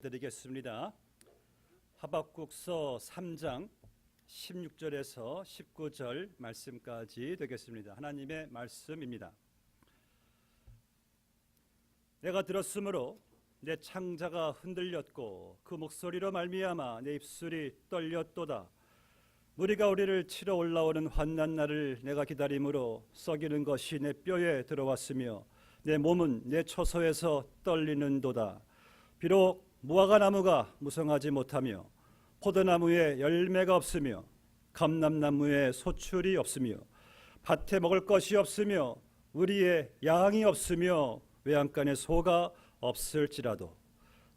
드리겠습니다. 하박국서 3장 16절에서 19절 말씀까지 되겠습니다. 하나님의 말씀입니다. 내가 들었으므로 내 창자가 흔들렸고 그 목소리로 말미암아 내 입술이 떨렸도다. 무리가 우리를 치러 올라오는 환난 날을 내가 기다림으로 썩이는 것이 내 뼈에 들어왔으며 내 몸은 내 처소에서 떨리는도다. 비록 무화과나무가 무성하지 못하며 포도나무에 열매가 없으며 감람나무에 소출이 없으며 밭에 먹을 것이 없으며 우리의 양이 없으며 외양간에 소가 없을지라도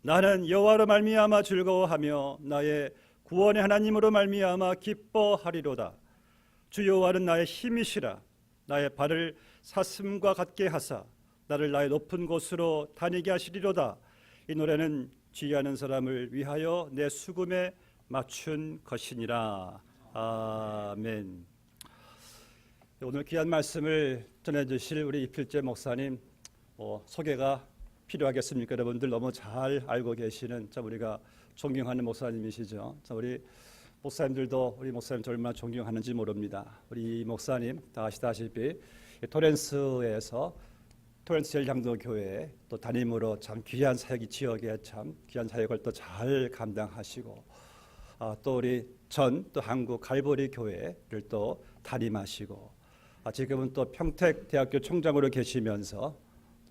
나는 여호와로 말미암아 즐거워하며 나의 구원의 하나님으로 말미암아 기뻐하리로다. 주 여호와는 나의 힘이시라. 나의 발을 사슴과 같게 하사 나를 나의 높은 곳으로 다니게 하시리로다. 이 노래는 지휘하는 사람을 위하여 내 수금에 맞춘 것이니라. 아멘. 오늘 귀한 말씀을 전해주실 우리 이필재 목사님 소개가 필요하겠습니까? 여러분들 너무 잘 알고 계시는 우리가 존경하는 목사님이시죠. 우리 목사님들도 우리 목사님 얼마나 존경하는지 모릅니다. 우리 목사님 다 아시다시피 토렌스에서 토렌스 열량도교회 또 담임으로 참 귀한 사역이 지역에 참 귀한 사역을 또 잘 감당하시고 또 우리 또 한국 갈보리 교회를 또 담임하시고 지금은 또 평택대학교 총장으로 계시면서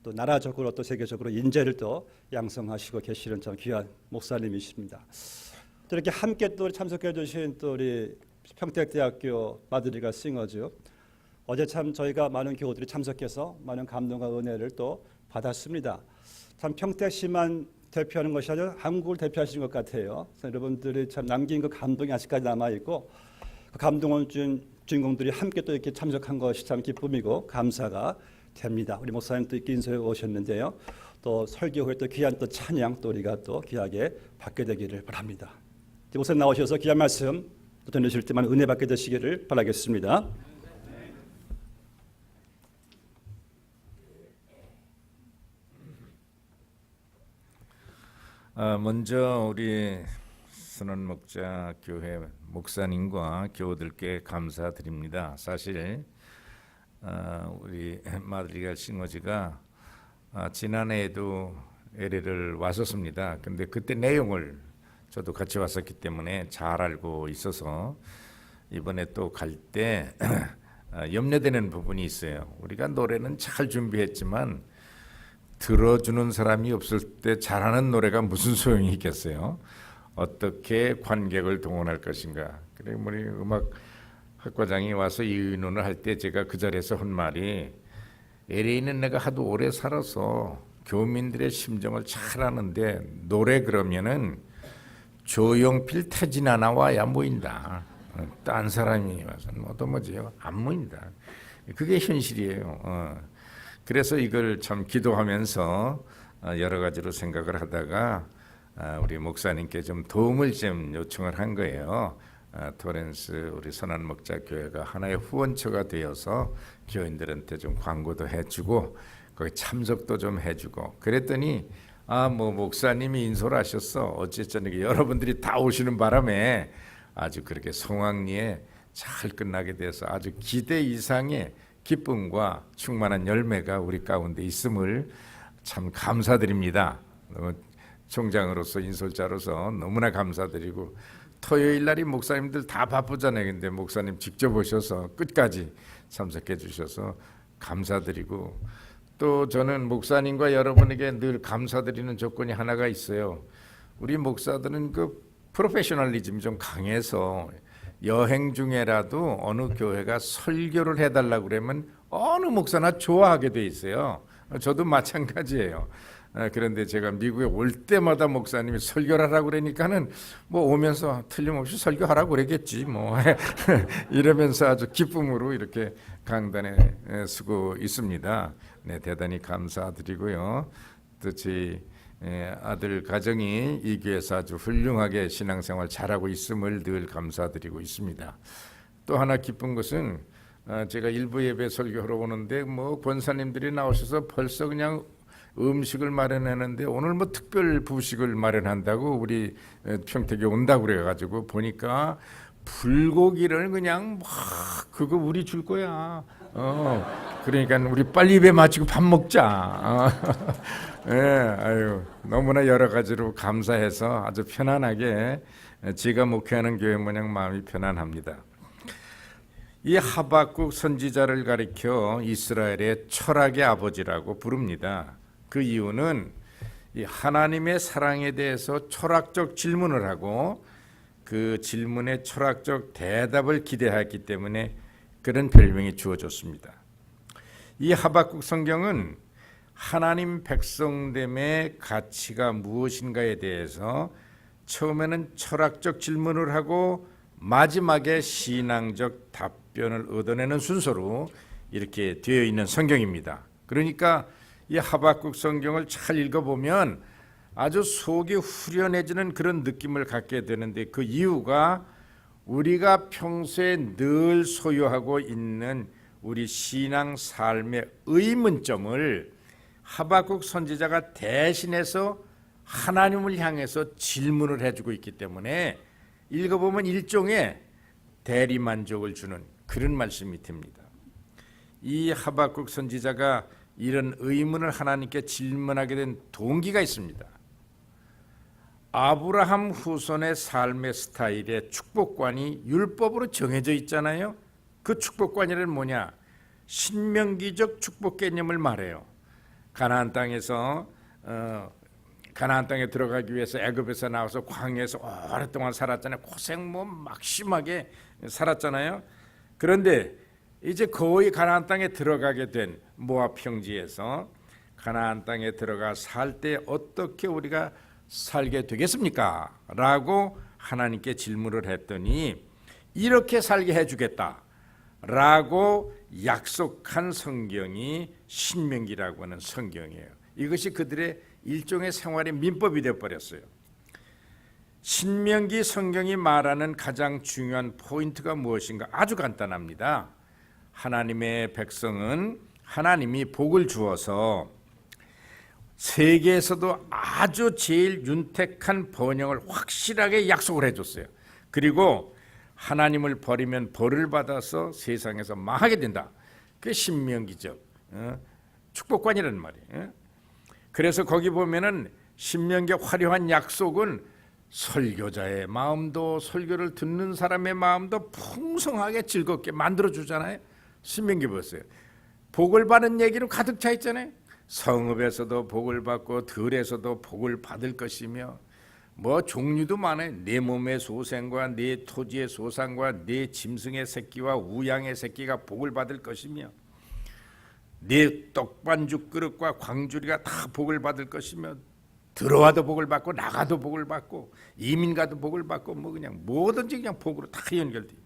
또 나라적으로 또 세계적으로 인재를 또 양성하시고 계시는 참 귀한 목사님이십니다. 또 이렇게 함께 또 참석해 주신 또 우리 평택대학교 마드리가 싱어즈 어제 참 저희가 많은 교우들이 참석해서 많은 감동과 은혜를 또 받았습니다. 참 평택시만 대표하는 것이 아니라 한국을 대표하시는 것 같아요. 여러분들이 참 남긴 그 감동이 아직까지 남아 있고 그 감동을 준 주인공들이 함께 또 이렇게 참석한 것이 참 기쁨이고 감사가 됩니다. 우리 목사님 또 이렇게 인사해 오셨는데요. 또 설교 후에 또 귀한 또 찬양 또 우리가 또 귀하게 받게 되기를 바랍니다. 목사님 나오셔서 귀한 말씀 또 전해주실 때만 은혜 받게 되시기를 바라겠습니다. 먼저 우리 선원목자 교회 목사님과 교우들께 감사드립니다. 사실 우리 마드리갈 싱어즈가 지난해에도 LA를 왔었습니다. 근데 그때 내용을 저도 같이 왔었기 때문에 잘 알고 있어서 이번에 또 갈 때 염려되는 부분이 있어요. 우리가 노래는 잘 준비했지만 들어주는 사람이 없을 때 잘하는 노래가 무슨 소용이 있겠어요? 어떻게 관객을 동원할 것인가? 그래 우리 음악 학과장이 와서 이 의논을 할 때 제가 그 자리에서 한 말이 LA는 내가 하도 오래 살아서 교민들의 심정을 잘 아는데 노래 그러면은 조용필 태진 하나 와야 모인다. 딴 사람이 와서는 뭐지요? 안 모인다. 그게 현실이에요. 그래서 이걸 참 기도하면서 여러 가지로 생각을 하다가 우리 목사님께 좀 도움을 좀 요청을 한 거예요. 토렌스 우리 선한목자교회가 하나의 후원처가 되어서 교인들한테 좀 광고도 해주고 거기 참석도 좀 해주고 그랬더니 목사님이 인솔 하셨어. 어쨌든 여러분들이 다 오시는 바람에 아주 그렇게 성황리에 잘 끝나게 돼서 아주 기대 이상의 기쁨과 충만한 열매가 우리 가운데 있음을 참 감사드립니다. 총장으로서 인솔자로서 너무나 감사드리고 토요일 날이 목사님들 다 바쁘잖아요. 근데 목사님 직접 오셔서 끝까지 참석해 주셔서 감사드리고 또 저는 목사님과 여러분에게 늘 감사드리는 조건이 하나가 있어요. 우리 목사들은 그 프로페셔널리즘이 좀 강해서 여행 중에라도 어느 교회가 설교를 해달라고 그러면 어느 목사나 좋아하게 돼 있어요. 저도 마찬가지예요. 그런데 제가 미국에 올 때마다 목사님이 설교를 하라고 그러니까는 오면서 틀림없이 설교하라고 그러겠지 이러면서 아주 기쁨으로 이렇게 강단에 서고 있습니다. 네, 대단히 감사드리고요. 또 제 아들 가정이 이 교회에서 아주 훌륭하게 신앙생활 잘하고 있음을 늘 감사드리고 있습니다. 또 하나 기쁜 것은 제가 일부 예배 설교하러 오는데 권사님들이 나오셔서 벌써 그냥 음식을 마련하는데 오늘 뭐 특별 부식을 마련한다고 우리 평택에 온다고 그래가지고 보니까 불고기를 그냥 막 그거 우리 줄 거야. 그러니까 우리 빨리 입에 맞추고 밥 먹자. 예, 아유 너무나 여러 가지로 감사해서 아주 편안하게 제가 목회하는 교회 모양 마음이 편안합니다. 이 하박국 선지자를 가리켜 이스라엘의 철학의 아버지라고 부릅니다. 그 이유는 이 하나님의 사랑에 대해서 철학적 질문을 하고 그 질문에 철학적 대답을 기대했기 때문에 그런 별명이 주어졌습니다. 이 하박국 성경은 하나님 백성됨의 가치가 무엇인가에 대해서 처음에는 철학적 질문을 하고 마지막에 신앙적 답변을 얻어내는 순서로 이렇게 되어 있는 성경입니다. 그러니까 이 하박국 성경을 잘 읽어보면 아주 속이 후련해지는 그런 느낌을 갖게 되는데 그 이유가 우리가 평소에 늘 소유하고 있는 우리 신앙 삶의 의문점을 하박국 선지자가 대신해서 하나님을 향해서 질문을 해주고 있기 때문에 읽어보면 일종의 대리만족을 주는 그런 말씀이 됩니다. 이 하박국 선지자가 이런 의문을 하나님께 질문하게 된 동기가 있습니다. 아브라함 후손의 삶의 스타일의 축복관이 율법으로 정해져 있잖아요. 그 축복관이란 뭐냐? 신명기적 축복 개념을 말해요. 가나안 땅에서 가나안 땅에 들어가기 위해서 애굽에서 나와서 광야에서 오랫동안 살았잖아요. 고생 막 심하게 살았잖아요. 그런데 이제 거의 가나안 땅에 들어가게 된 모압 평지에서 가나안 땅에 들어가 살 때 어떻게 우리가 살게 되겠습니까? 라고 하나님께 질문을 했더니 이렇게 살게 해주겠다 라고 약속한 성경이 신명기라고 하는 성경이에요. 이것이 그들의 일종의 생활의 민법이 되어버렸어요. 신명기 성경이 말하는 가장 중요한 포인트가 무엇인가? 아주 간단합니다. 하나님의 백성은 하나님이 복을 주어서 세계에서도 아주 제일 윤택한 번영을 확실하게 약속을 해줬어요. 그리고 하나님을 버리면 벌을 받아서 세상에서 망하게 된다. 그게 신명기적 축복관이라는 말이에요. 그래서 거기 보면은 신명기 화려한 약속은 설교자의 마음도 설교를 듣는 사람의 마음도 풍성하게 즐겁게 만들어주잖아요. 신명기 보세요. 복을 받는 얘기로 가득 차 있잖아요. 성읍에서도 복을 받고 들에서도 복을 받을 것이며 뭐 종류도 많아요. 내 몸의 소생과 내 토지의 소산과 내 짐승의 새끼와 우양의 새끼가 복을 받을 것이며 내 떡반죽 그릇과 광주리가 다 복을 받을 것이며 들어와도 복을 받고 나가도 복을 받고 이민 가도 복을 받고 뭐 그냥 뭐든지 그냥 복으로 다 연결돼요.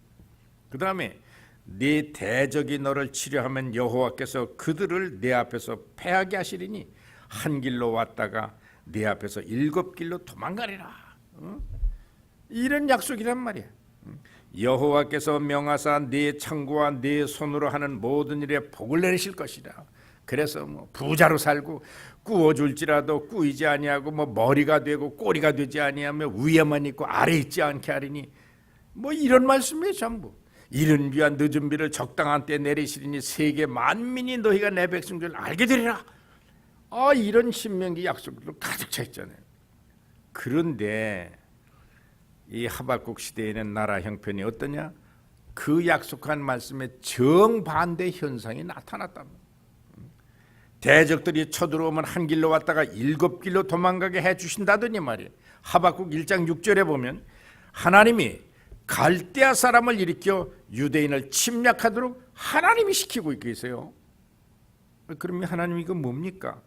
그 다음에 네 대적이 너를 치려하면 여호와께서 그들을 내 앞에서 패하게 하시리니 한 길로 왔다가 네 앞에서 7길로 도망가리라. 이런 약속이란 말이야. 여호와께서 명하사 네 창고와 네 손으로 하는 모든 일에 복을 내리실 것이라. 그래서 뭐 부자로 살고 꾸어줄지라도 꾸이지 아니하고 뭐 머리가 되고 꼬리가 되지 아니하며 위에만 있고 아래 있지 않게 하리니 뭐 이런 말씀이에요. 전부 이른 비와 늦은 비를 적당한 때 내리시리니 세계 만민이 너희가 내 백성인 줄 알게 되리라. 이런 신명기 약속으로 가득 차 있잖아요. 그런데 이 하박국 시대에는 나라 형편이 어떠냐? 그 약속한 말씀에 정반대 현상이 나타났다. 대적들이 쳐들어오면 한 길로 왔다가 7길로 도망가게 해주신다더니 말이에요. 하박국 1장 6절에 보면 하나님이 갈대아 사람을 일으켜 유대인을 침략하도록 하나님이 시키고 있어요. 그러면 하나님 이거 뭡니까?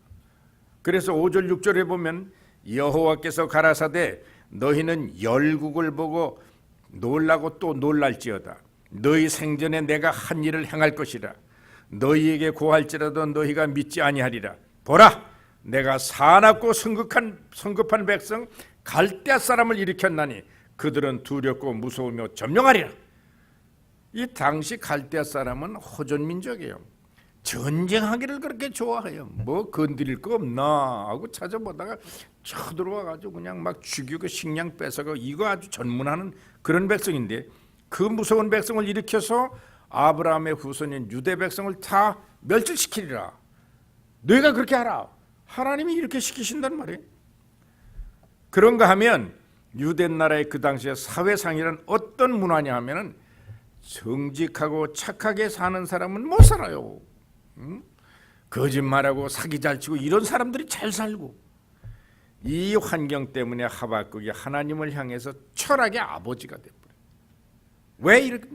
그래서 5절 6절에 보면 여호와께서 가라사대 너희는 열국을 보고 놀라고 또 놀랄지어다. 너희 생전에 내가 한 일을 행할 것이라. 너희에게 고할지라도 너희가 믿지 아니하리라. 보라, 내가 사납고 성급한 백성 갈대아 사람을 일으켰나니 그들은 두렵고 무서우며 점령하리라. 이 당시 갈대아 사람은 호전 민족이에요. 전쟁하기를 그렇게 좋아해요. 뭐 건드릴 거 없나 하고 찾아보다가 쳐들어와가지고 그냥 막 죽이고 식량 뺏어가 이거 아주 전문하는 그런 백성인데 그 무서운 백성을 일으켜서 아브라함의 후손인 유대 백성을 다 멸절시키리라. 너희가 그렇게 하라. 하나님이 이렇게 시키신단 말이에요. 그런가 하면 유대 나라의 그 당시에 사회상이란 어떤 문화냐 하면은 정직하고 착하게 사는 사람은 못 살아요. 거짓말하고 사기 잘 치고 이런 사람들이 잘 살고 이 환경 때문에 하박국이 하나님을 향해서 철학의 아버지가 돼버려요. 왜 이렇게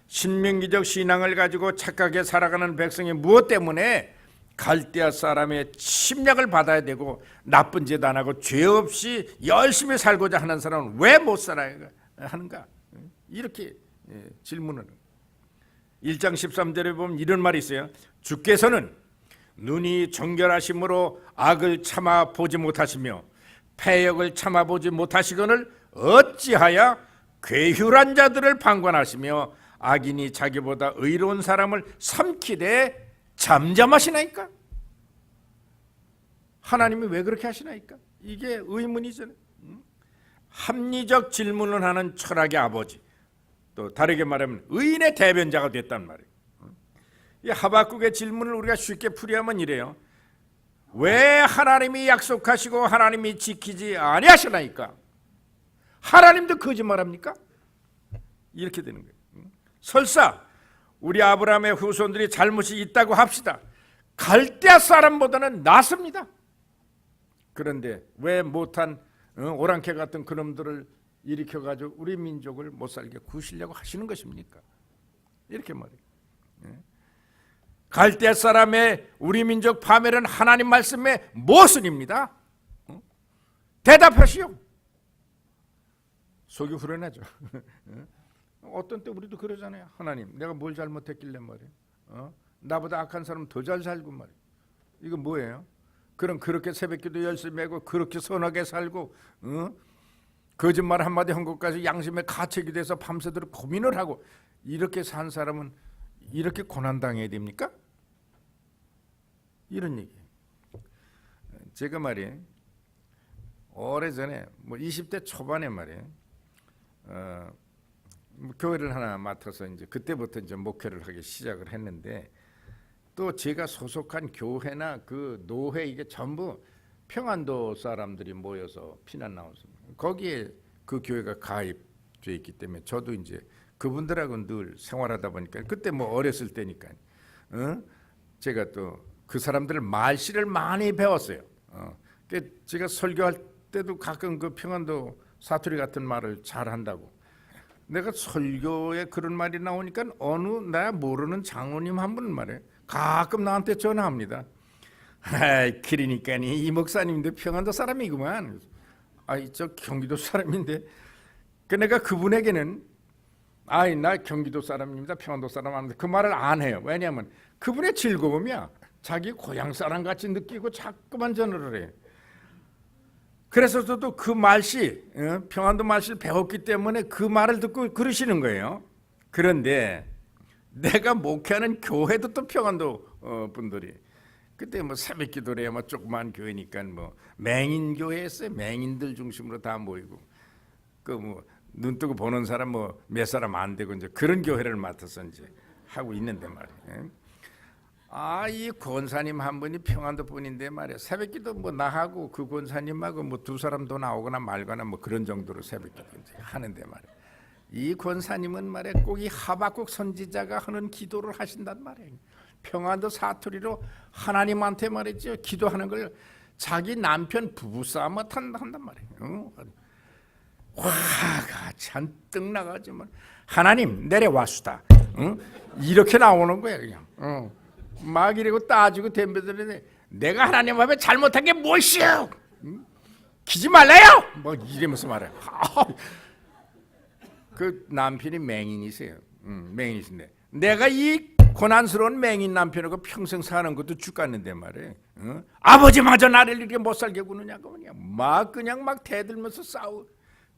신명기적 신앙을 가지고 착하게 살아가는 백성이 무엇 때문에 갈대아 사람의 침략을 받아야 되고 나쁜 짓 안 하고 죄 없이 열심히 살고자 하는 사람은 왜 못 살아야 하는가? 이렇게 질문을 1장 13절에 보면 이런 말이 있어요. 주께서는 눈이 정결하심으로 악을 참아 보지 못하시며 패역을 참아 보지 못하시거늘 어찌하여 괴휼한 자들을 방관하시며 악인이 자기보다 의로운 사람을 삼키되 잠잠하시나이까? 하나님이 왜 그렇게 하시나이까? 이게 의문이잖아요. 합리적 질문을 하는 철학의 아버지, 또 다르게 말하면 의인의 대변자가 됐단 말이에요. 이 하박국의 질문을 우리가 쉽게 풀이하면 이래요. 왜 하나님이 약속하시고 하나님이 지키지 아니하시나이까? 하나님도 거짓말합니까? 이렇게 되는 거예요. 설사 우리 아브라함의 후손들이 잘못이 있다고 합시다. 갈대아 사람보다는 낫습니다. 그런데 왜 못한 오랑캐 같은 그놈들을 일으켜가지고 우리 민족을 못 살게 구시려고 하시는 것입니까? 이렇게 말해요. 갈대아 사람의 우리 민족 파멸은 하나님 말씀의 모순입니다. 대답하시오. 속이 후련하죠. 어떤 때 우리도 그러잖아요. 하나님, 내가 뭘 잘못했길래 말이에요. 나보다 악한 사람 더 잘 살고 말이에요. 이거 뭐예요? 그럼 그렇게 새벽기도 열심히 하고 그렇게 선하게 살고 거짓말 한마디 한 것까지 양심에 가책이 돼서 밤새도록 고민을 하고 이렇게 산 사람은 이렇게 고난당해야 됩니까? 이런 얘기. 제가 말이에요. 오래전에 뭐 20대 초반에 말이에요. 교회를 하나 맡아서 이제 그때부터 이제 목회를 하기 시작을 했는데 또 제가 소속한 교회나 그 노회 이게 전부 평안도 사람들이 모여서 피난 나왔습니다. 거기에 그 교회가 가입돼 있기 때문에 저도 이제 그분들하고 늘 생활하다 보니까 그때 뭐 어렸을 때니까 제가 또 그 사람들 말씨를 많이 배웠어요. 제가 설교할 때도 가끔 그 평안도 사투리 같은 말을 잘 한다고. 내가 설교에 그런 말이 나오니까 어느 나 모르는 장로님 한 분 말이에요. 가끔 나한테 전화합니다. 그러니까 이 목사님인데 평안도 사람이구만. 저 경기도 사람인데. 내가 그분에게는 나 경기도 사람입니다. 평안도 사람 아닌데 그 말을 안 해요. 왜냐하면 그분의 즐거움이야. 자기 고향 사람 같이 느끼고 자꾸만 전화를 해요. 그래서 저도 그 말씨, 평안도 말씨를 배웠기 때문에 그 말을 듣고 그러시는 거예요. 그런데 내가 목회하는 교회도 또 평안도 분들이 그때 뭐 새벽기도래 뭐 조그만 교회니까 뭐 맹인 교회였어요. 맹인들 중심으로 다 모이고 그 뭐 눈 뜨고 보는 사람 뭐 몇 사람 안 되고 이제 그런 교회를 맡아서 이제 하고 있는데 말이에요. 이 권사님 한 분이 평안도 분인데 말이야. 새벽기도 뭐 나하고 그 권사님하고 뭐 두 사람 더 나오거나 말거나 뭐 그런 정도로 새벽기도 이제 하는데 말이야. 이 권사님은 말이야 꼭 이 하박국 선지자가 하는 기도를 하신단 말이에요. 평안도 사투리로 하나님한테 말이죠. 기도하는 걸 자기 남편 부부싸움을 한단 말이에요. 화가 잔뜩 나가지만 하나님 내려왔수다. 이렇게 나오는 거야 그냥. 막 이러고 따지고 덤벼드는데 내가 하나님 앞에 잘못한 게 무엇이요? 기지 말라요. 뭐 이러면서 말해. 그 남편이 맹인이세요. 맹인이신데 내가 이 고난스러운 맹인 남편하고 평생 사는 것도 죽겠는데 말이에요. 아버지마저 나를 이렇게 못 살게 구느냐고 그냥 막 대들면서 싸우.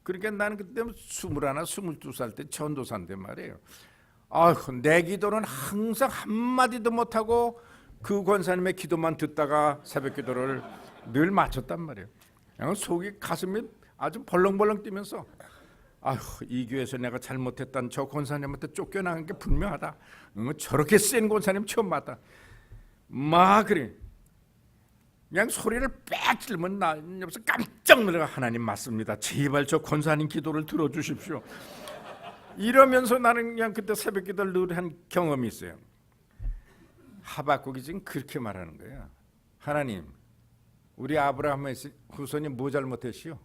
그러니까 나는 그때 21, 22살 때 전도사인데 말이에요. 내 기도는 항상 한마디도 못하고 그 권사님의 기도만 듣다가 새벽 기도를 늘 마쳤단 말이에요. 그냥 속이 가슴이 아주 벌렁벌렁 뛰면서 이 교회에서 내가 잘못했던 저 권사님한테 쫓겨나간 게 분명하다. 저렇게 센 권사님 처음 봤다. 그래. 그냥 소리를 빽 지르면 나 옆에서 깜짝 놀라가 하나님 맞습니다. 제발 저 권사님 기도를 들어주십시오. 이러면서 나는 그냥 그때 새벽 기도를 늘 한 경험이 있어요. 하박국이 지금 그렇게 말하는 거예요. 하나님, 우리 아브라함의 후손이 뭐 잘못했시오?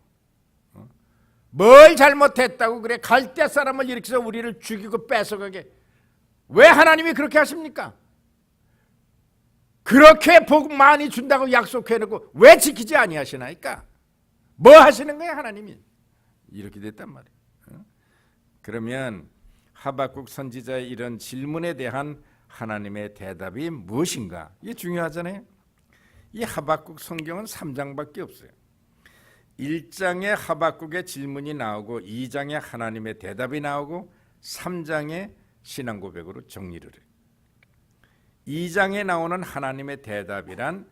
뭘 잘못했다고 그래? 갈대 사람을 일으켜서 우리를 죽이고 뺏어가게 왜 하나님이 그렇게 하십니까? 그렇게 복 많이 준다고 약속해놓고 왜 지키지 아니하시나이까? 뭐 하시는 거예요 하나님이? 이렇게 됐단 말이에요. 그러면 하박국 선지자의 이런 질문에 대한 하나님의 대답이 무엇인가? 이게 중요하잖아요. 이 하박국 성경은 3장밖에 없어요. 1장에 하박국의 질문이 나오고 2장에 하나님의 대답이 나오고 3장에 신앙 고백으로 정리를 해요. 2장에 나오는 하나님의 대답이란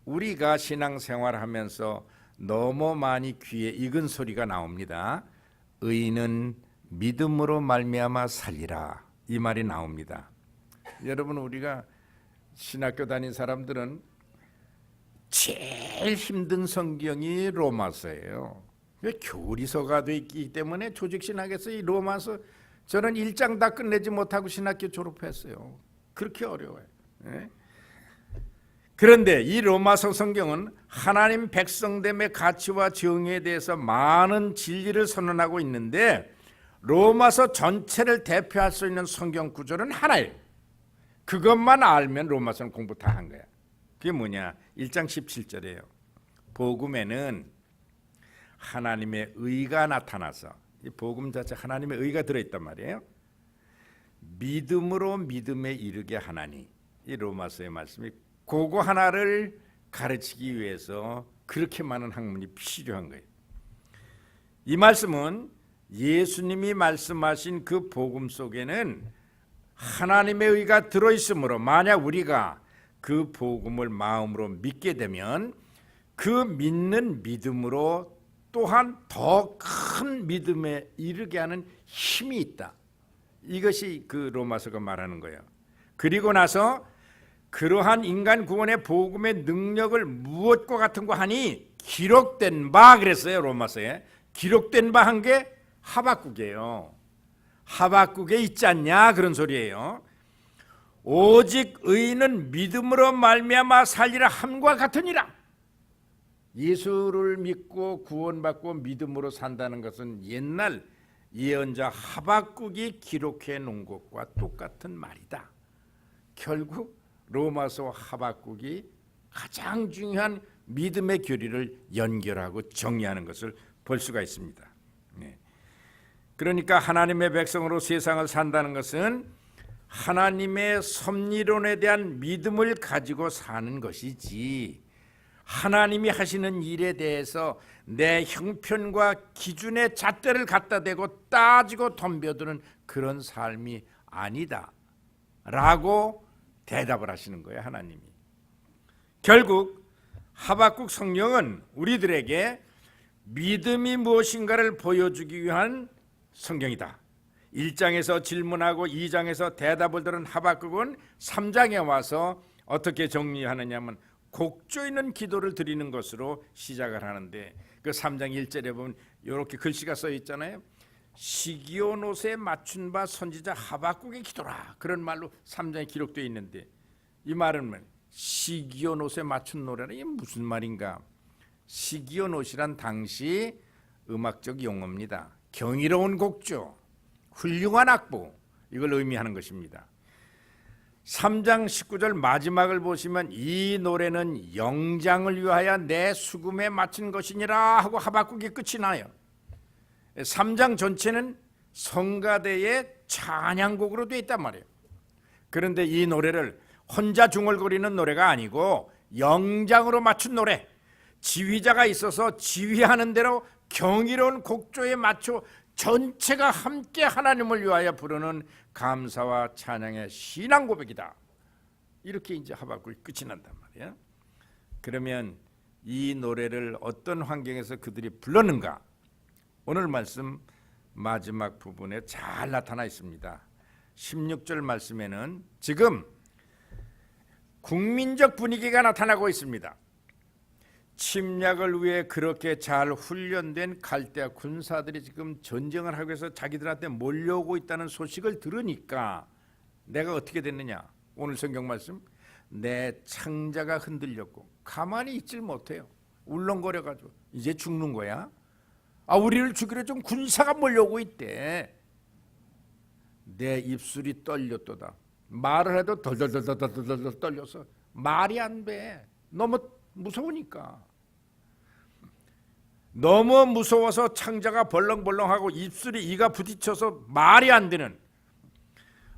우리가 신앙생활하면서 너무 많이 귀에 익은 소리가 나옵니다. 의인은 믿음으로 말미암아 살리라, 이 말이 나옵니다. 여러분, 우리가 신학교 다닌 사람들은 제일 힘든 성경이 로마서예요. 교리서가 돼 있기 때문에 조직신학에서 이 로마서 저는 1장 다 끝내지 못하고 신학교 졸업했어요. 그렇게 어려워요. 그런데 이 로마서 성경은 하나님 백성됨의 가치와 정의에 대해서 많은 진리를 선언하고 있는데 로마서 전체를 대표할 수 있는 성경 구절은 하나예요. 그것만 알면 로마서는 공부 다 한 거야. 그게 뭐냐? 1장 17절이에요. 복음에는 하나님의 의가 나타나서, 이 복음 자체 하나님의 의가 들어있단 말이에요. 믿음으로 믿음에 이르게 하나니, 이 로마서의 말씀이 그거 하나를 가르치기 위해서 그렇게 많은 학문이 필요한 거예요. 이 말씀은 예수님이 말씀하신 그 복음 속에는 하나님의 의가 들어있으므로 만약 우리가 그 복음을 마음으로 믿게 되면 그 믿는 믿음으로 또한 더 큰 믿음에 이르게 하는 힘이 있다. 이것이 그 로마서가 말하는 거예요. 그리고 나서 그러한 인간 구원의 복음의 능력을 무엇과 같은 거 하니 기록된 바 그랬어요. 로마서에 기록된 바 한 게 하박국이에요. 하박국에 있지 않냐 그런 소리예요. 오직 의인은 믿음으로 말미암아 살리라 함과 같으니라. 예수를 믿고 구원받고 믿음으로 산다는 것은 옛날 예언자 하박국이 기록해 놓은 것과 똑같은 말이다. 결국 로마서 하박국이 가장 중요한 믿음의 교리를 연결하고 정리하는 것을 볼 수가 있습니다. 그러니까 하나님의 백성으로 세상을 산다는 것은 하나님의 섭리론에 대한 믿음을 가지고 사는 것이지, 하나님이 하시는 일에 대해서 내 형편과 기준의 잣대를 갖다 대고 따지고 덤벼드는 그런 삶이 아니다 라고 대답을 하시는 거예요. 하나님이. 결국 하박국 성경은 우리들에게 믿음이 무엇인가를 보여주기 위한 성경이다. 1장에서 질문하고 2장에서 대답을 들은 하박국은 3장에 와서 어떻게 정리하느냐면 곡조 있는 기도를 드리는 것으로 시작을 하는데, 그 3장 1절에 보면 이렇게 글씨가 써 있잖아요. 시기온 옷에 맞춘 바 선지자 하박국의 기도라, 그런 말로 3장에 기록되어 있는데, 이 말은 뭐 시기온 옷에 맞춘 노래는 이게 무슨 말인가? 시기온 옷이란 당시 음악적 용어입니다. 경이로운 곡조, 훌륭한 악보, 이걸 의미하는 것입니다. 3장 19절 마지막을 보시면 이 노래는 영장을 위하여 내 수금에 마친 것이니라 하고 하박국이 끝이 나요. 3장 전체는 성가대의 찬양곡으로 되어 있단 말이에요. 그런데 이 노래를 혼자 중얼거리는 노래가 아니고 영장으로 맞춘 노래, 지휘자가 있어서 지휘하는 대로 경이로운 곡조에 맞춰 전체가 함께 하나님을 위하여 부르는 감사와 찬양의 신앙 고백이다. 이렇게 이제 하박국이 끝이 난단 말이야. 그러면 이 노래를 어떤 환경에서 그들이 불렀는가? 오늘 말씀 마지막 부분에 잘 나타나 있습니다. 16절 말씀에는 지금 국민적 분위기가 나타나고 있습니다. 침략을 위해 그렇게 잘 훈련된 갈대아 군사들이 지금 전쟁을 하기 위해서 자기들한테 몰려오고 있다는 소식을 들으니까 내가 어떻게 됐느냐? 오늘 성경 말씀, 내 창자가 흔들렸고 가만히 있질 못해요. 울렁거려가지고 이제 죽는 거야. 우리를 죽이려 좀 군사가 몰려오고 있대. 내 입술이 떨렸도다. 말을 해도 덜덜덜덜덜덜 떨려서 말이 안 돼. 너무 무서우니까. 너무 무서워서 창자가 벌렁벌렁하고 입술이 이가 부딪혀서 말이 안 되는,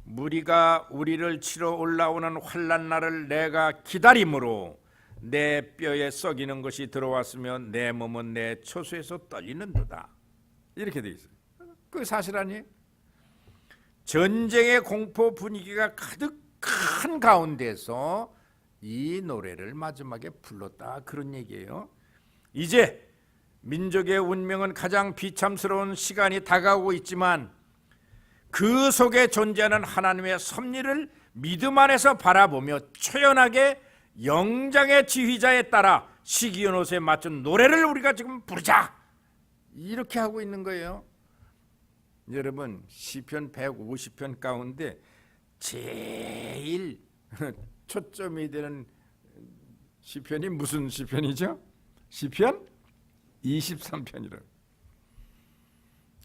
무리가 우리를 치러 올라오는 환난 날을 내가 기다림으로 내 뼈에 썩이는 것이 들어왔으면 내 몸은 내 처소에서 떨리는도다. 이렇게 돼 있어요. 그게 사실 아니에요? 전쟁의 공포 분위기가 가득한 가운데서 이 노래를 마지막에 불렀다, 그런 얘기예요. 이제 민족의 운명은 가장 비참스러운 시간이 다가오고 있지만 그 속에 존재하는 하나님의 섭리를 믿음 안에서 바라보며 초연하게 영장의 지휘자에 따라 시기연옷에 맞춘 노래를 우리가 지금 부르자, 이렇게 하고 있는 거예요. 여러분, 시편 150편 가운데 제일 초점이 되는 시편이 무슨 시편이죠? 시편 23편이라.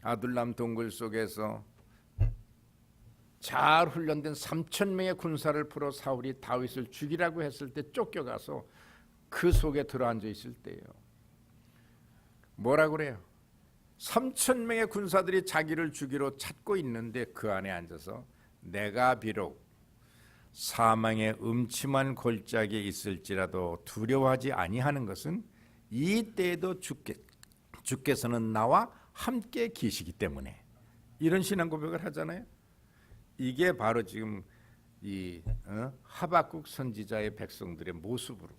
아둘람 동굴 속에서 잘 훈련된 3,000명의 군사를 풀어 사울이 다윗을 죽이라고 했을 때 쫓겨가서 그 속에 들어앉아 있을 때예요. 뭐라고 그래요? 3,000명의 군사들이 자기를 죽이러 찾고 있는데 그 안에 앉아서 내가 비록 사망의 음침한 골짜기에 있을지라도 두려워하지 아니하는 것은 이 때에도 주께서는 나와 함께 계시기 때문에, 이런 신앙 고백을 하잖아요. 이게 바로 지금 이 하박국 선지자의 백성들의 모습으로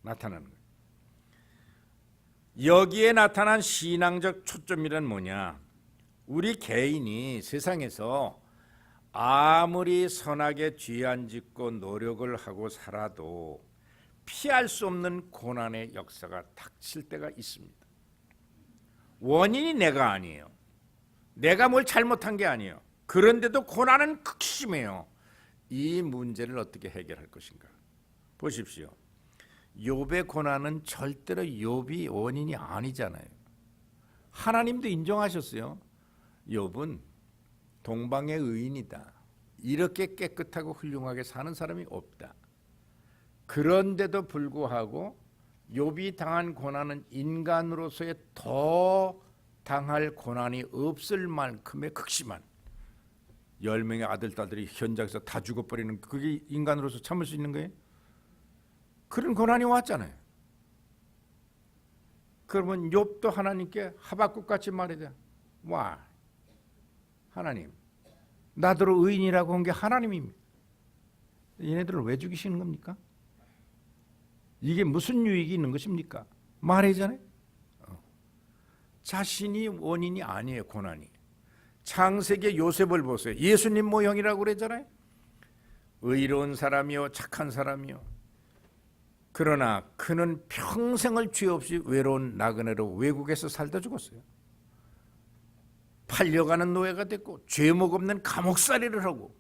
나타나는 거예요. 여기에 나타난 신앙적 초점이란 뭐냐? 우리 개인이 세상에서 아무리 선하게 죄 안 짓고 노력을 하고 살아도 피할 수 없는 고난의 역사가 닥칠 때가 있습니다. 원인이 내가 아니에요. 내가 뭘 잘못한 게 아니에요. 그런데도 고난은 극심해요. 이 문제를 어떻게 해결할 것인가? 보십시오. 욥의 고난은 절대로 욥이 원인이 아니잖아요. 하나님도 인정하셨어요. 욥은 동방의 의인이다. 이렇게 깨끗하고 훌륭하게 사는 사람이 없다. 그런데도 불구하고 욥이 당한 고난은 인간으로서의 더 당할 고난이 없을 만큼의 극심한, 10명의 아들, 딸들이 현장에서 다 죽어버리는, 그게 인간으로서 참을 수 있는 거예요? 그런 고난이 왔잖아요. 그러면 욥도 하나님께 하박국같이 말해야 돼. 와, 하나님, 나더러 의인이라고 한 게 하나님입니다. 얘네들을 왜 죽이시는 겁니까? 이게 무슨 유익이 있는 것입니까? 말하잖아요. 자신이 원인이 아니에요, 고난이. 창세기 요셉을 보세요. 예수님 모형이라고 그랬잖아요. 의로운 사람이요, 착한 사람이요. 그러나 그는 평생을 죄 없이 외로운 나그네로 외국에서 살다 죽었어요. 팔려가는 노예가 됐고 죄목 없는 감옥살이를 하고,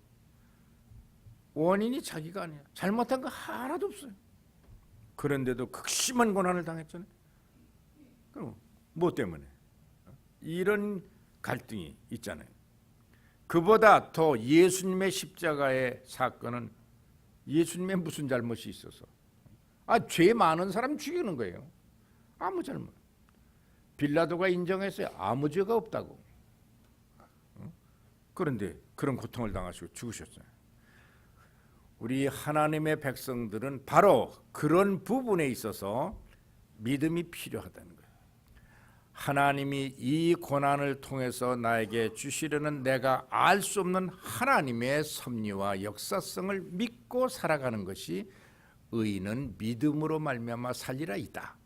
원인이 자기가 아니야. 잘못한 거 하나도 없어요. 그런데도 극심한 고난을 당했잖아요. 그럼 뭐 때문에? 이런 갈등이 있잖아요. 그보다 더 예수님의 십자가의 사건은 예수님의 무슨 잘못이 있어서, 죄 많은 사람 죽이는 거예요. 아무 잘못. 빌라도가 인정했어요. 아무 죄가 없다고. 그런데 그런 고통을 당하시고 죽으셨어요. 우리 하나님의 백성들은 바로 그런 부분에 있어서 믿음이 필요하다는 거예요. 하나님이 이 고난을 통해서 나에게 주시려는 내가 알 수 없는 하나님의 섭리와 역사성을 믿고 살아가는 것이 의인은 믿음으로 말미암아 살리라이다.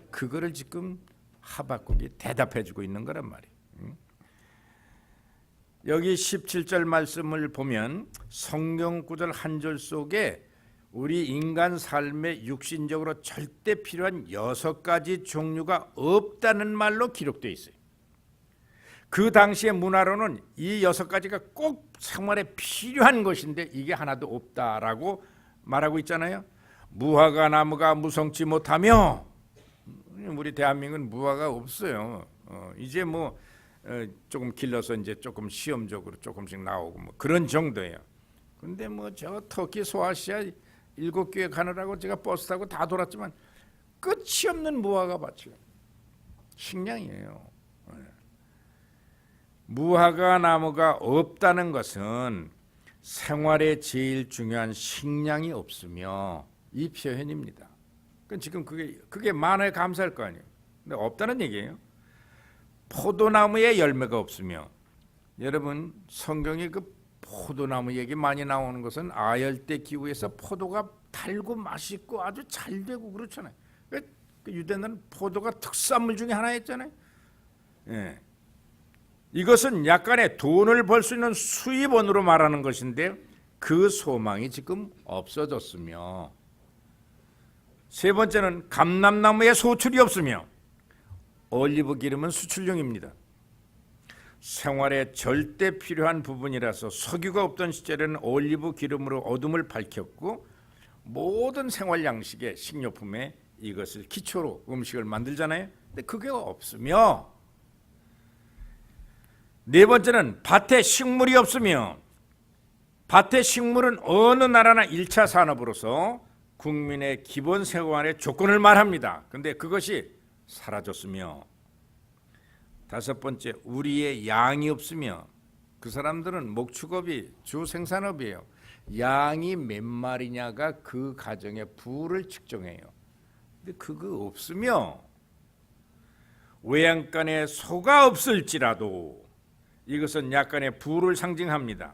그거를 지금 하박국이 대답해 주고 있는 거란 말이에요. 여기 17절 말씀을 보면 성경 구절 한 절 속에 우리 인간 삶에 육신적으로 절대 필요한 6가지 종류가 없다는 말로 기록되어 있어요. 그 당시의 문화로는 이 6가지가 꼭 생활에 필요한 것인데 이게 하나도 없다라고 말하고 있잖아요. 무화과 나무가 무성치 못하며, 우리 대한민국은 무화과가 없어요. 이제 뭐 조금 길러서 이제 조금 시험적으로 조금씩 나오고 뭐 그런 정도예요. 근데 뭐 저 터키 소아시아 7교회 가느라고 제가 버스 타고 다 돌았지만 끝이 없는 무화과 밭이에요. 식량이에요. 무화과 나무가 없다는 것은 생활에 제일 중요한 식량이 없으며 이 표현입니다. 지금 그게 많아야 감사할 거 아니에요. 근데 없다는 얘기예요. 포도나무에 열매가 없으며, 여러분 성경에 그 포도나무 얘기 많이 나오는 것은 아열대 기후에서 포도가 달고 맛있고 아주 잘 되고 그렇잖아요. 그 유대는 포도가 특산물 중에 하나였잖아요. 예. 이것은 약간의 돈을 벌 수 있는 수입원으로 말하는 것인데 그 소망이 지금 없어졌으며, 세 번째는 감람나무에 소출이 없으며, 올리브 기름은 수출용입니다. 생활에 절대 필요한 부분이라서 석유가 없던 시절에는 올리브 기름으로 어둠을 밝혔고 모든 생활 양식의 식료품에 이것을 기초로 음식을 만들잖아요. 근데 그게 없으며, 네 번째는 밭에 식물이 없으며, 밭의 식물은 어느 나라나 1차 산업으로서 국민의 기본 생활의 조건을 말합니다. 근데 그것이 사라졌으며, 다섯 번째, 우리의 양이 없으며, 그 사람들은 목축업이 주 생산업이에요. 양이 몇 마리냐가 그 가정의 부를 측정해요. 근데 그거 없으며, 외양간에 소가 없을지라도, 이것은 약간의 부를 상징합니다.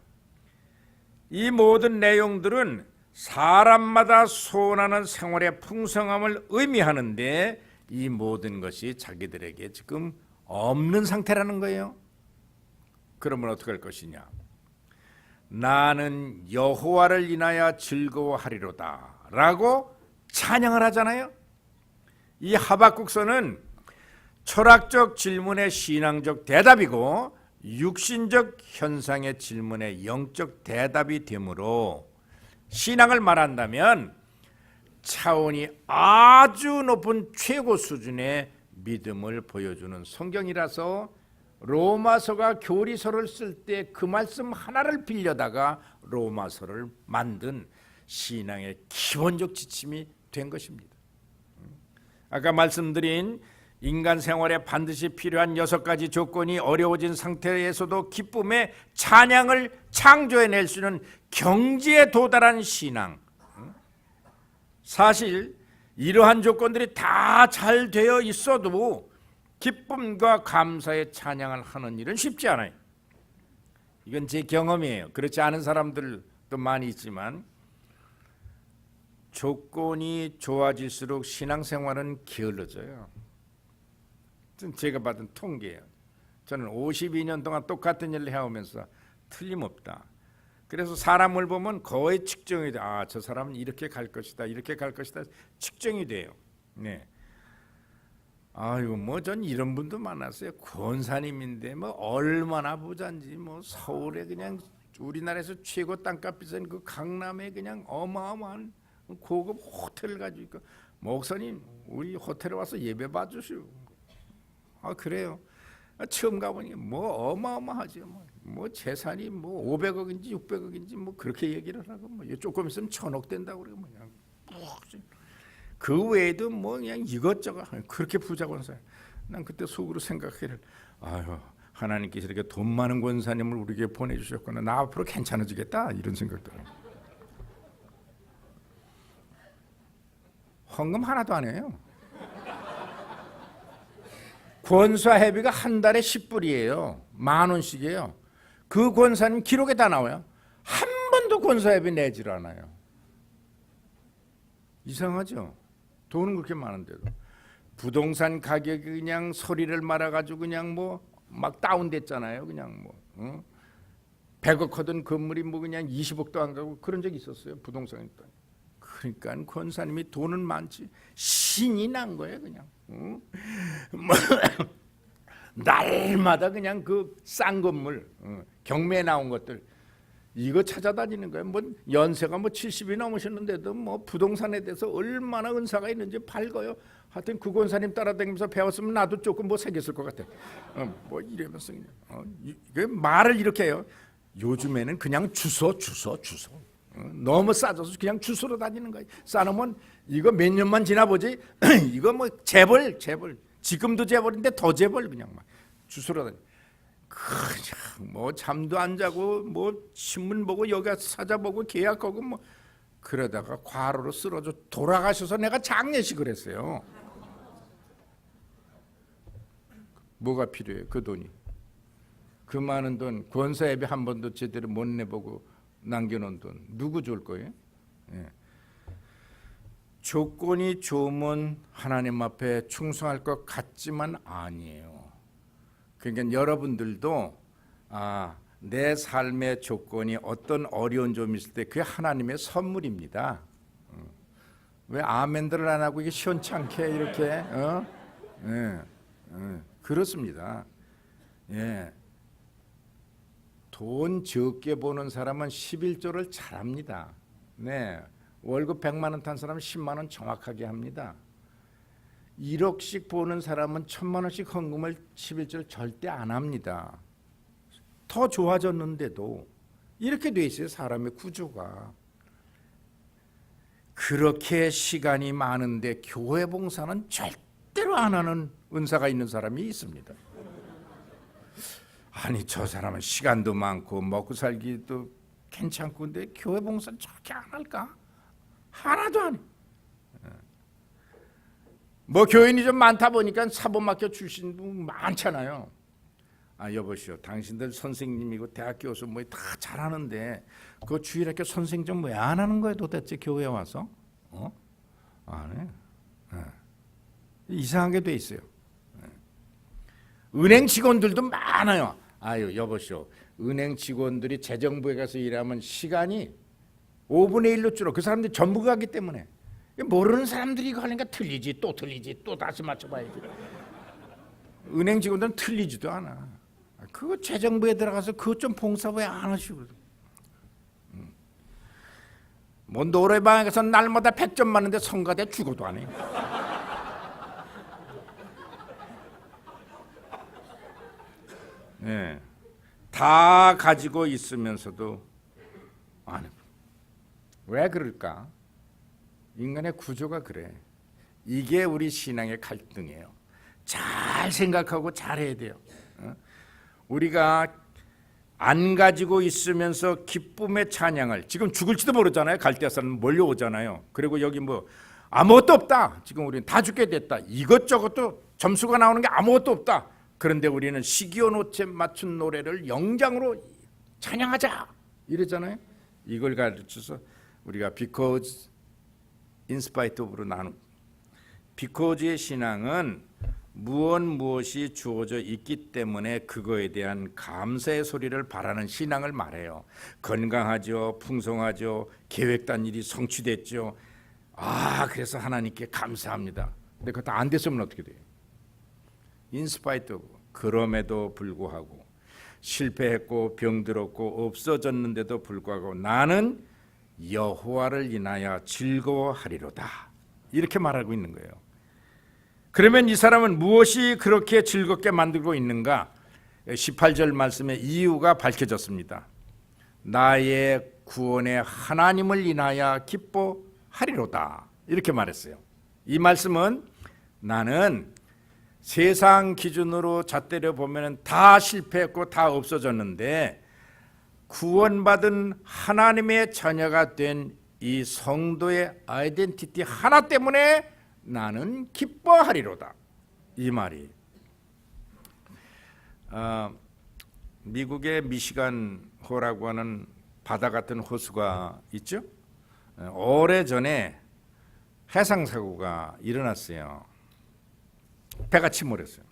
이 모든 내용들은 사람마다 소원하는 생활의 풍성함을 의미하는데 이 모든 것이 자기들에게 지금 없는 상태라는 거예요. 그러면 어떻게 할 것이냐? 나는 여호와를 인하여 즐거워하리로다 라고 찬양을 하잖아요. 이 하박국서는 철학적 질문의 신앙적 대답이고 육신적 현상의 질문의 영적 대답이 되므로, 신앙을 말한다면 차원이 아주 높은 최고 수준의 믿음을 보여주는 성경이라서 로마서가 교리서를 쓸 때 그 말씀 하나를 빌려다가 로마서를 만든 신앙의 기본적 지침이 된 것입니다. 아까 말씀드린 인간 생활에 반드시 필요한 6가지 조건이 어려워진 상태에서도 기쁨의 찬양을 창조해낼 수 있는 경지에 도달한 신앙, 사실 이러한 조건들이 다 잘 되어 있어도 기쁨과 감사의 찬양을 하는 일은 쉽지 않아요. 이건 제 경험이에요. 그렇지 않은 사람들도 많이 있지만 조건이 좋아질수록 신앙생활은 게을러져요. 제가 받은 통계예요. 저는 52년 동안 똑같은 일을 해오면서 틀림없다. 그래서 사람을 보면 거의 측정이 돼. 아, 저 사람은 이렇게 갈 것이다, 이렇게 갈 것이다, 측정이 돼요. 네. 아이고, 뭐 전 이런 분도 많았어요. 권사님인데 뭐 얼마나 부자인지, 뭐 서울에 그냥 우리나라에서 최고 땅값 비싼 그 강남에 그냥 어마어마한 고급 호텔을 가지고 있고, 목사님 우리 호텔에 와서 예배 봐주시오. 아, 그래요. 처음 가보니 뭐 어마어마하죠. 뭐 재산이 뭐 500억인지 600억인지 뭐 그렇게 얘기를 하고, 뭐 조금 있으면 1000억 된다고 그러고, 그냥 그 외에도 뭐 그냥 이것저것 그렇게 부자고 사요. 난 그때 속으로 생각해를, 아유, 하나님께서 이렇게 돈 많은 권사님을 우리에게 보내주셨구나. 나 앞으로 괜찮아지겠다, 이런 생각도. 헌금 하나도 안 해요. 권사회비가 한 달에 10불이에요. 10,000원씩이에요. 그 권사님 기록에 다 나와요. 한 번도 권사회비 내질 않아요. 이상하죠? 돈은 그렇게 많은데도. 부동산 가격이 그냥 소리를 말아가지고 그냥 뭐 막 다운됐잖아요. 그냥 뭐 100억 하던 건물이 뭐 그냥 20억도 안 가고 그런 적이 있었어요. 부동산이. 그러니까 권사님이 돈은 많지 신이 난 거예요. 그냥 날마다 그냥 그 싼 건물 경매에 나온 것들 이거 찾아다니는 거예요. 뭐 연세가 뭐 70이 넘으셨는데도 뭐 부동산에 대해서 얼마나 은사가 있는지 밝아요. 하여튼 그 권사님 따라다니면서 배웠으면 나도 조금 뭐 새겼을 것 같아. 뭐 이러면서 이게 말을 이렇게 해요. 요즘에는 그냥 주소. 너무 싸져서 그냥 주소로 다니는 거예요. 싸놓으면 이거 몇 년만 지나보지 이거 뭐 재벌 지금도 재벌인데 더 재벌 그냥 막 주소로 다니. 그냥 뭐 잠도 안 자고 뭐 신문 보고 여기 찾아보고 계약하고 뭐 그러다가 과로로 쓰러져 돌아가셔서 내가 장례식을 했어요. 뭐가 필요해요? 그 돈이. 그 많은 돈 권사예배 한 번도 제대로 못 내보고 남겨놓은 돈 누구 줄 거예요? 예. 조건이 좋으면 하나님 앞에 충성할 것 같지만 아니에요. 그러니까 여러분들도 내 삶의 조건이 어떤 어려운 점이 있을 때 그게 하나님의 선물입니다. 왜 아멘들을 안 하고 이게 시원찮게 이렇게 그렇습니다. 예. 돈 적게 버는 사람은 11조를 잘합니다. 네. 월급 100만 원 탄 사람은 10만 원 정확하게 합니다. 1억씩 버는 사람은 1,000만 원씩 헌금을 11조를 절대 안 합니다. 더 좋아졌는데도 이렇게 돼 있어요. 사람의 구조가. 그렇게 시간이 많은데 교회 봉사는 절대로 안 하는 은사가 있는 사람이 있습니다. 아니 저 사람은 시간도 많고 먹고 살기도 괜찮고 근데 교회 봉사는 저렇게 안 할까? 하나도 안 해. 뭐 교인이 좀 많다 보니까 사본 맡겨 주신 분 많잖아요. 여보시오, 당신들 선생님이고 대학 교수 뭐 다 잘하는데 그 주일학교 선생 좀 왜 안 하는 거예요 도대체 교회에 와서? 안 해. 이상하게 돼 있어요. 은행 직원들도 많아요. 여보시오, 은행 직원들이 재정부에 가서 일하면 시간이 5분의 1로 줄어. 그 사람들이 전부 가기 때문에 모르는 사람들이 이거 하니까 틀리지 또 다시 맞춰봐야지. 은행 직원들은 틀리지도 않아. 그거 재정부에 들어가서 그것 좀 봉사 왜 안 하시고. 뭐 노래방에 가서 날마다 100점 맞는데 성가대 죽어도 안 해. 네. 다 가지고 있으면서도 안 해. 왜 그럴까? 인간의 구조가 그래. 이게 우리 신앙의 갈등이에요. 잘 생각하고 잘해야 돼요. 우리가 안 가지고 있으면서 기쁨의 찬양을 지금 죽을지도 모르잖아요. 갈대아산은 몰려오잖아요. 그리고 여기 뭐 아무것도 없다. 지금 우리는 다 죽게 됐다. 이것저것도 점수가 나오는 게 아무것도 없다. 그런데 우리는 시기온오체 맞춘 노래를 영장으로 찬양하자 이랬잖아요. 이걸 가르쳐서 우리가 because in spite of로 나눈 because의 신앙은 무엇이 주어져 있기 때문에 그거에 대한 감사의 소리를 바라는 신앙을 말해요. 건강하죠, 풍성하죠, 계획단 일이 성취됐죠. 그래서 하나님께 감사합니다. 근데 그거 다 안 됐으면 어떻게 돼요? in spite of, 그럼에도 불구하고 실패했고 병들었고 없어졌는데도 불구하고 나는 여호와를 인하여 즐거워하리로다. 이렇게 말하고 있는 거예요. 그러면 이 사람은 무엇이 그렇게 즐겁게 만들고 있는가? 18절 말씀에 이유가 밝혀졌습니다. 나의 구원의 하나님을 인하여 기뻐하리로다. 이렇게 말했어요. 이 말씀은 나는 세상 기준으로 잣대려 보면 다 실패했고 다 없어졌는데 구원받은 하나님의 자녀가 된 이 성도의 아이덴티티 하나 때문에 나는 기뻐하리로다. 이 말이 미국의 미시간 호라고 하는 바다 같은 호수가 있죠. 오래전에 해상 사고가 일어났어요. 배가 침몰했어요.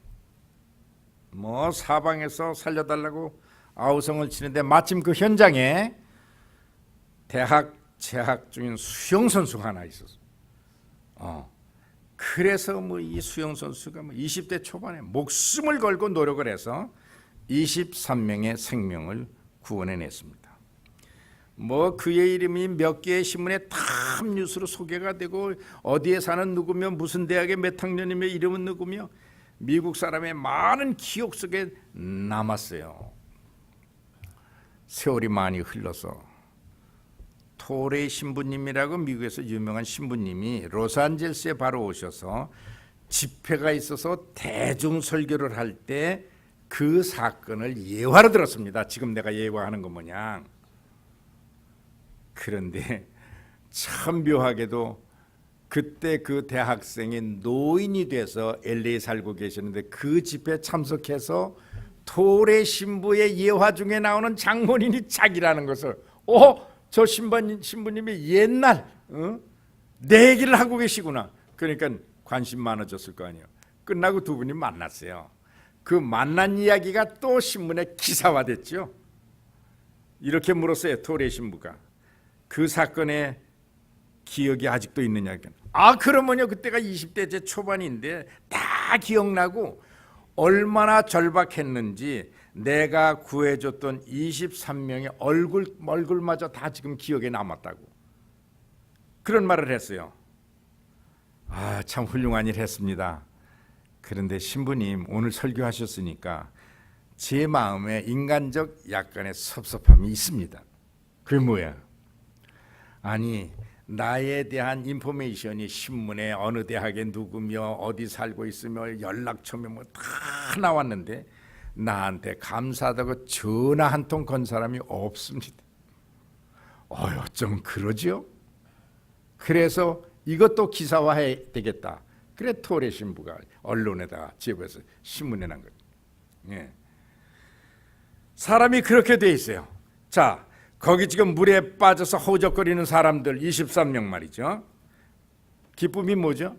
뭐 사방에서 살려달라고 아우성을 치는데 마침 그 현장에 대학 재학 중인 수영 선수가 하나 있었어. 그래서 뭐 이 수영 선수가 뭐 20대 초반에 목숨을 걸고 노력을 해서 23명의 생명을 구원해냈습니다. 뭐 그의 이름이 몇 개의 신문에 탑 뉴스로 소개가 되고 어디에 사는 누구며 무슨 대학의 몇 학년이며 이름은 누구며 미국 사람의 많은 기억 속에 남았어요. 세월이 많이 흘러서 토레 신부님이라고 미국에서 유명한 신부님이 로스앤젤레스에 바로 오셔서 집회가 있어서 대중 설교를 할 때 그 사건을 예화로 들었습니다. 지금 내가 예화하는 거 뭐냐. 그런데 참 묘하게도 그때 그 대학생이 노인이 돼서 LA에 살고 계시는데 그 집회에 참석해서 토레 신부의 예화 중에 나오는 장본인이 자기라는 것을 저 신부님이 옛날 내 얘기를 하고 계시구나. 그러니까 관심 많아졌을 거 아니에요. 끝나고 두 분이 만났어요. 그 만난 이야기가 또 신문에 기사화됐죠. 이렇게 물었어요. 토레 신부가. 그 사건의 기억이 아직도 있느냐. 그러면요 그때가 20대 제 초반인데 다 기억나고 얼마나 절박했는지 내가 구해줬던 23명의 얼굴마저 다 지금 기억에 남았다고 그런 말을 했어요. 참 훌륭한 일 했습니다. 그런데 신부님 오늘 설교하셨으니까 제 마음에 인간적 약간의 섭섭함이 있습니다. 그게 뭐야? 아니 나에 대한 인포메이션이 신문에 어느 대학에 누구며 어디 살고 있으며 연락처며 뭐 다 나왔는데 나한테 감사하다고 전화 한 통 건 사람이 없습니다. 좀 그러죠? 그래서 이것도 기사화해야 되겠다. 그래 토레 신부가 언론에다가 제보해서 신문에 난 거죠. 예. 사람이 그렇게 돼 있어요. 자, 거기 지금 물에 빠져서 허우적거리는 사람들 23명 말이죠. 기쁨이 뭐죠?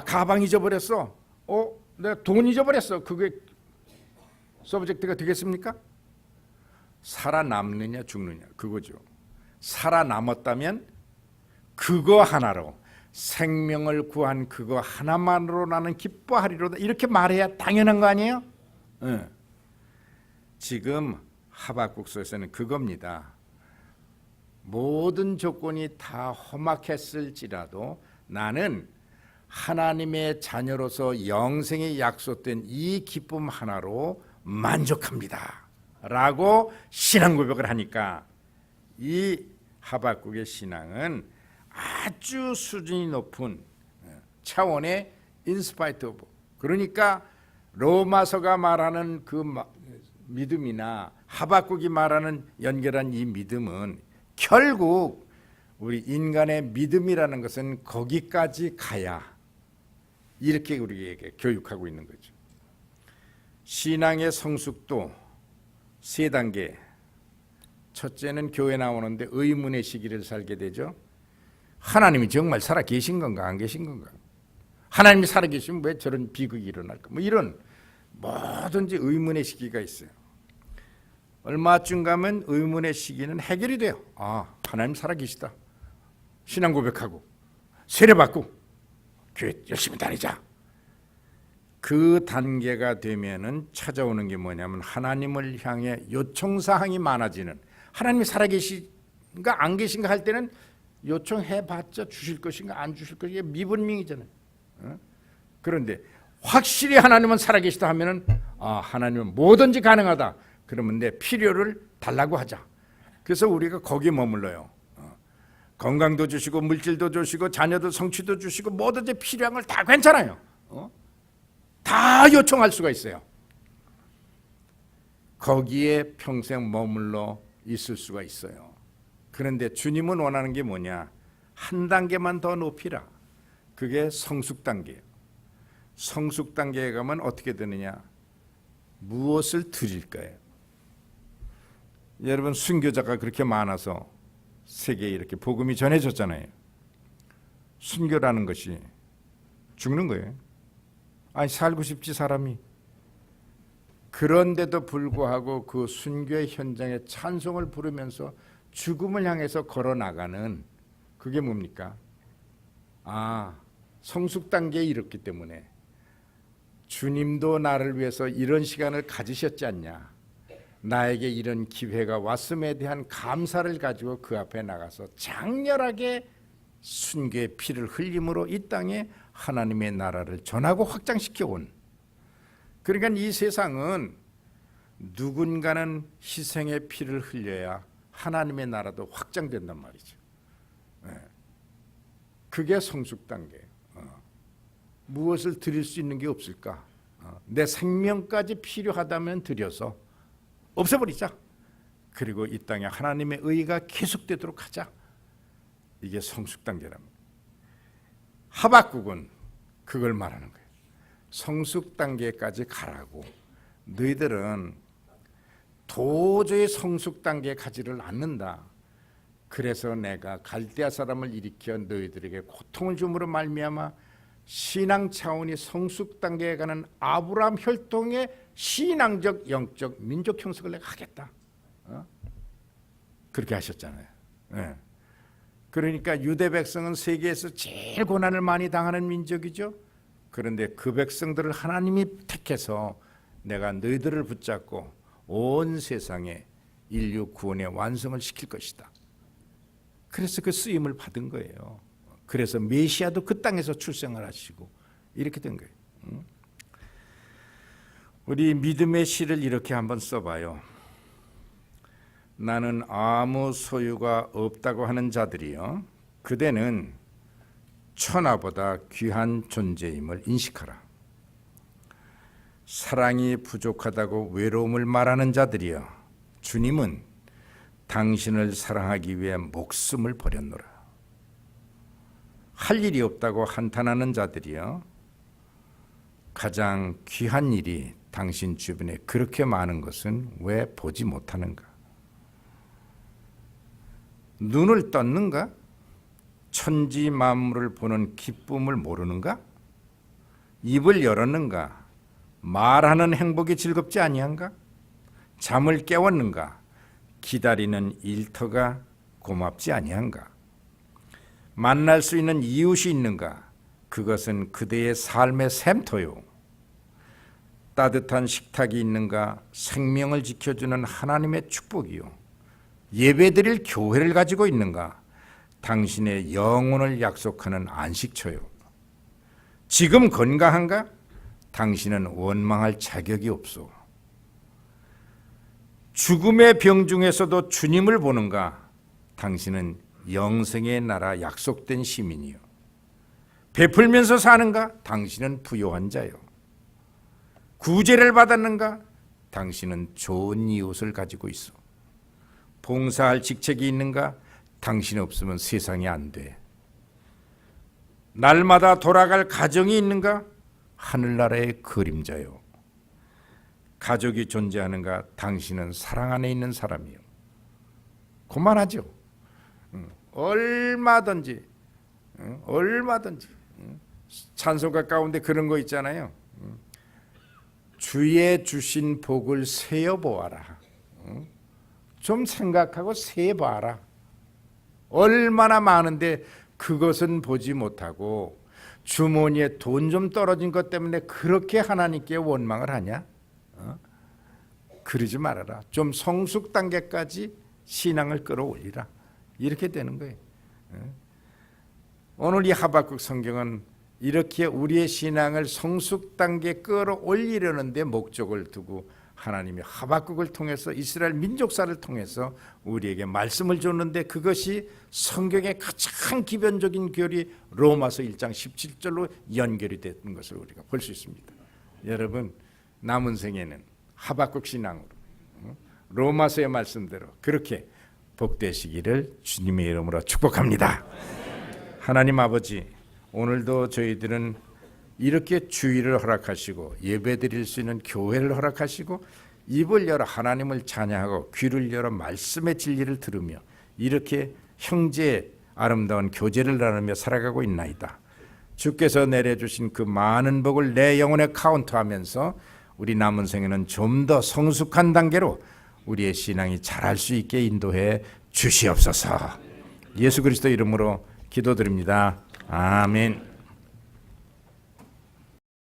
가방 잊어버렸어. 내가 돈 잊어버렸어. 그게 서브젝트가 되겠습니까? 살아남느냐 죽느냐 그거죠. 살아남았다면 그거 하나로 생명을 구한 그거 하나만으로 나는 기뻐하리로다 이렇게 말해야 당연한 거 아니에요? 네. 지금 하박국서에서는 그겁니다. 모든 조건이 다 험악했을지라도 나는 하나님의 자녀로서 영생에 약속된 이 기쁨 하나로 만족합니다 라고 신앙 고백을 하니까 이 하박국의 신앙은 아주 수준이 높은 차원의 인스파이트 오브 그러니까 로마서가 말하는 그 믿음이나 하박국이 말하는 연결한 이 믿음은 결국 우리 인간의 믿음이라는 것은 거기까지 가야 이렇게 우리에게 교육하고 있는 거죠. 신앙의 성숙도 세 단계. 첫째는 교회 나오는데 의문의 시기를 살게 되죠. 하나님이 정말 살아 계신 건가 안 계신 건가? 하나님이 살아 계시면 왜 저런 비극이 일어날까? 뭐 이런 뭐든지 의문의 시기가 있어요. 얼마쯤 가면 의문의 시기는 해결이 돼요. 하나님 살아 계시다. 신앙 고백하고 세례받고 교회 열심히 다니자. 그 단계가 되면은 찾아오는 게 뭐냐면 하나님을 향해 요청사항이 많아지는 하나님이 살아계신가 안 계신가 할 때는 요청해봤자 주실 것인가 안 주실 것인가 미분명이잖아요. 그런데 확실히 하나님은 살아계시다 하면은 하나님은 뭐든지 가능하다. 그러면 내 필요를 달라고 하자. 그래서 우리가 거기에 머물러요. 건강도 주시고 물질도 주시고 자녀도 성취도 주시고 뭐든지 필요한 걸 다 괜찮아요. 다 요청할 수가 있어요. 거기에 평생 머물러 있을 수가 있어요. 그런데 주님은 원하는 게 뭐냐? 한 단계만 더 높이라. 그게 성숙 단계예요. 성숙 단계에 가면 어떻게 되느냐? 무엇을 드릴까요? 여러분, 순교자가 그렇게 많아서 세계에 이렇게 복음이 전해졌잖아요. 순교라는 것이 죽는 거예요. 아니, 살고 싶지 사람이. 그런데도 불구하고 그 순교의 현장에 찬송을 부르면서 죽음을 향해서 걸어나가는, 그게 뭡니까? 성숙 단계에 이르기 때문에 주님도 나를 위해서 이런 시간을 가지셨지 않냐, 나에게 이런 기회가 왔음에 대한 감사를 가지고 그 앞에 나가서 장렬하게 순교의 피를 흘림으로 이 땅에 하나님의 나라를 전하고 확장시켜 온, 그러니까 이 세상은 누군가는 희생의 피를 흘려야 하나님의 나라도 확장된단 말이죠. 그게 성숙 단계예요. 무엇을 드릴 수 있는 게 없을까? 내 생명까지 필요하다면 드려서 없애버리자. 그리고 이 땅에 하나님의 의가 계속되도록 하자. 이게 성숙 단계랍니다. 하박국은 그걸 말하는 거예요. 성숙 단계까지 가라고. 너희들은 도저히 성숙 단계에 가지를 않는다. 그래서 내가 갈대아 사람을 일으켜 너희들에게 고통을 줌으로 말미암아 신앙 차원이 성숙 단계에 가는 아브라함 혈통의 신앙적 영적 민족 형성을 내가 하겠다. 그렇게 하셨잖아요. 그러니까 유대 백성은 세계에서 제일 고난을 많이 당하는 민족이죠. 그런데 그 백성들을 하나님이 택해서 내가 너희들을 붙잡고 온 세상에 인류 구원의 완성을 시킬 것이다. 그래서 그 쓰임을 받은 거예요. 그래서 메시아도 그 땅에서 출생을 하시고 이렇게 된 거예요. 우리 믿음의 시를 이렇게 한번 써봐요. 나는 아무 소유가 없다고 하는 자들이여, 그대는 천하보다 귀한 존재임을 인식하라. 사랑이 부족하다고 외로움을 말하는 자들이여, 주님은 당신을 사랑하기 위해 목숨을 버렸노라. 할 일이 없다고 한탄하는 자들이여, 가장 귀한 일이 당신 주변에 그렇게 많은 것은 왜 보지 못하는가? 눈을 떴는가? 천지 만물을 보는 기쁨을 모르는가? 입을 열었는가? 말하는 행복이 즐겁지 아니한가? 잠을 깨웠는가? 기다리는 일터가 고맙지 아니한가? 만날 수 있는 이웃이 있는가? 그것은 그대의 삶의 샘터요. 따뜻한 식탁이 있는가? 생명을 지켜주는 하나님의 축복이요. 예배드릴 교회를 가지고 있는가? 당신의 영혼을 약속하는 안식처요. 지금 건강한가? 당신은 원망할 자격이 없소. 죽음의 병 중에서도 주님을 보는가? 당신은 영생의 나라 약속된 시민이요. 베풀면서 사는가? 당신은 부요한 자요. 구제를 받았는가? 당신은 좋은 이웃을 가지고 있어. 봉사할 직책이 있는가? 당신 없으면 세상이 안 돼. 날마다 돌아갈 가정이 있는가? 하늘나라의 그림자요. 가족이 존재하는가? 당신은 사랑 안에 있는 사람이요. 그만하죠. 얼마든지 찬송가 가운데 그런 거 있잖아요. 주의 주신 복을 세어보아라. 좀 생각하고 세봐라. 얼마나 많은데 그것은 보지 못하고 주머니에 돈 좀 떨어진 것 때문에 그렇게 하나님께 원망을 하냐? 그러지 말아라. 좀 성숙 단계까지 신앙을 끌어올리라. 이렇게 되는 거예요. 오늘 이 하박국 성경은 이렇게 우리의 신앙을 성숙 단계에 끌어올리려는 데 목적을 두고 하나님이 하박국을 통해서 이스라엘 민족사를 통해서 우리에게 말씀을 줬는데, 그것이 성경의 가장 기본적인 교리 로마서 1장 17절로 연결이 되는 것을 우리가 볼 수 있습니다. 여러분, 남은 생에는 하박국 신앙으로 로마서의 말씀대로 그렇게 복되시기를 주님의 이름으로 축복합니다. 하나님 아버지, 오늘도 저희들은 이렇게 주의를 허락하시고 예배드릴 수 있는 교회를 허락하시고 입을 열어 하나님을 찬양하고 귀를 열어 말씀의 진리를 들으며 이렇게 형제의 아름다운 교제를 나누며 살아가고 있나이다. 주께서 내려주신 그 많은 복을 내 영혼에 카운트하면서 우리 남은 생에는 좀 더 성숙한 단계로 우리의 신앙이 자랄 수 있게 인도해 주시옵소서. 예수 그리스도 이름으로 기도드립니다. 아멘.